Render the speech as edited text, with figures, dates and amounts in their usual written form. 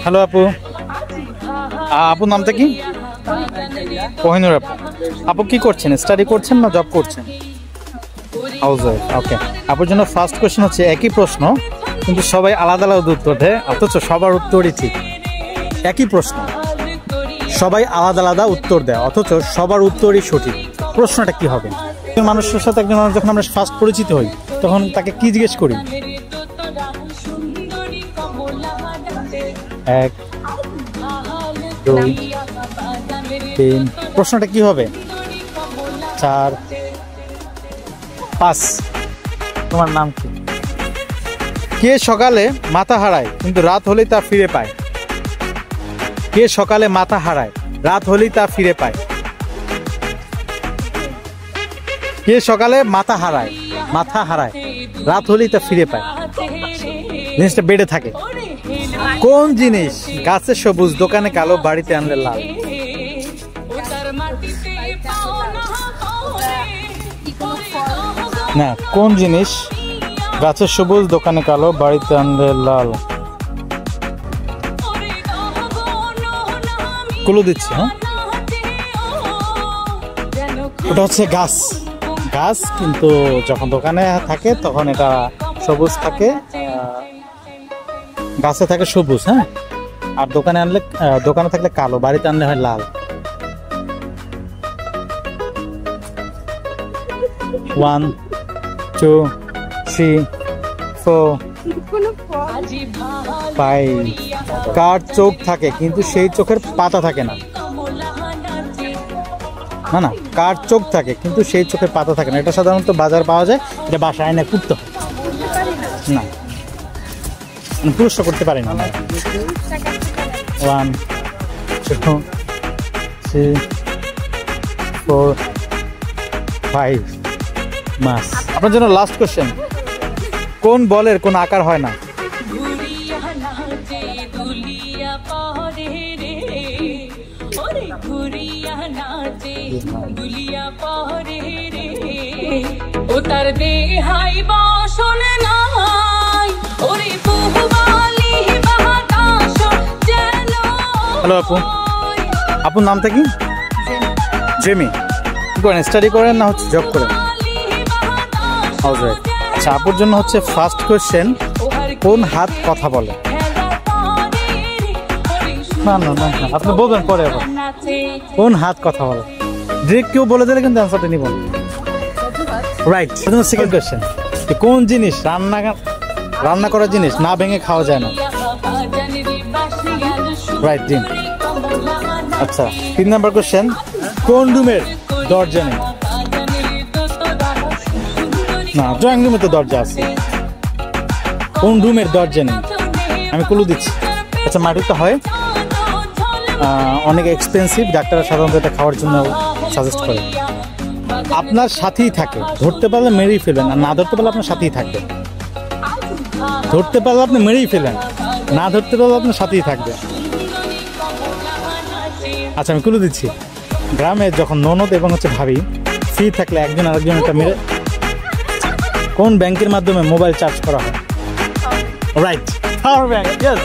Hello আপু, আপুর নামটা কি? কোহিনুর আপু। আপু কি করছেন, স্টাডি করছেন না জব করছেন? হাউসওয়াইফ। ওকে, আপুর জন্য ফার্স্ট কোশ্চেন হচ্ছে একই প্রশ্ন কিন্তু সবাই আলাদা আলাদা উত্তর দেয়, অথচ সবার উত্তরই ঠিক। একই প্রশ্ন, সবাই আলাদা আলাদা উত্তর দেয়, অথচ সবার উত্তরই সঠিক। প্রশ্নটা কি হবে? মানুষের সাথে একজন মানুষ যখন আমরা ফার্স্ট পরিচিত হই তখন তাকে কি জিজ্ঞেস করি? 1 2 3। প্রশ্নটা কি হবে? 4 5। তোমার নাম কি? কে সকালে মাথা হারায় কিন্তু রাত হলেই তা ফিরে পায়? কে সকালে মাথা হারায় রাত হলেই তা ফিরে পায়? কে সকালে মাথা হারায় রাত হলেই তা ফিরে পায়? জিনিসটা বেড়ে থাকে। কোন জিনিস গাছে সবুজ, দোকানে কালো, বাড়িতে আনলে লাল? না, কোন জিনিস গাছে সবুজ, দোকানে কালো, বাড়িতে আনলে লাল? কুলো দিচ্ছি। হ্যাঁ, ওটা হচ্ছে গাছ। গাছ কিন্তু যখন দোকানে থাকে তখন এটা সবুজ থাকে, গাছে থাকে সবুজ। হ্যাঁ, আর দোকানে থাকলে কালো, বাড়িতে আনলে হয় লাল। 1 2 3 4 5। কার চোখ থাকে কিন্তু সেই চোখের পাতা থাকে না? না না, কার চোখ থাকে কিন্তু সেই চোখের পাতা থাকে না। এটা সাধারণত বাজার পাওয়া যায়, এটা বাসায় এনে কুটতে হয়। না, পুরস্কার করতে পারি না। 1 2 3 4 5 মাস। আপনার জন্য লাস্ট কোশ্চেন, কোন বলের কোন আকার হয় না? হ্যালো আপু, আপুর নামটা কি? জেমি। কি করেন, স্টাডি করেন না হচ্ছে জব করেন? হাউসওয়াইফ। আচ্ছা, আপুর জন্য হচ্ছে ফার্স্ট কোশ্চেন, কোন হাত কথা বলে? না না না, আপনি বলবেন পরে। আবার কোন হাত কথা বলে? ডিরেক্ট কেউ বলে দিলে কিন্তু অ্যান্সারটা নিব। রাইট। সেকেন্ড কোশ্চেন, কোন জিনিস রান্না করার জিনিস না ভেঙে খাওয়া যায় না? রাইট, ডিম। আচ্ছা, 3 নাম্বার কোশ্চেন, কোন রুমের দরজা নেই? না, ড্রয়িং রুমে তো দরজা আছে। কোন রুমের দরজা নেই? আমি ক্লু দিচ্ছি। আচ্ছা, মাটিতে হয়, অনেক এক্সপেন্সিভ, ডাক্তাররা সাধারণত এটা খাওয়ার জন্য সাজেস্ট করে। আপনার সাথেই থাকে, ধরতে পারলে মেরেই ফেলেন, আর না ধরতে পারলে আপনার সাথেই থাকবে। ধরতে পারলে আপনি মেরেই ফেলেন, না ধরতে পারলে আপনার সাথেই থাকবে। আচ্ছা, আমি ক্লু দিচ্ছি। গ্রামে যখন ননদ এবং হচ্ছে ভাবি ফ্রি থাকলে একজন আরেকজন একটা মেরে। কোন ব্যাংকের মাধ্যমে মোবাইল চার্জ করা হয়? Right, power bank. ইয়েস।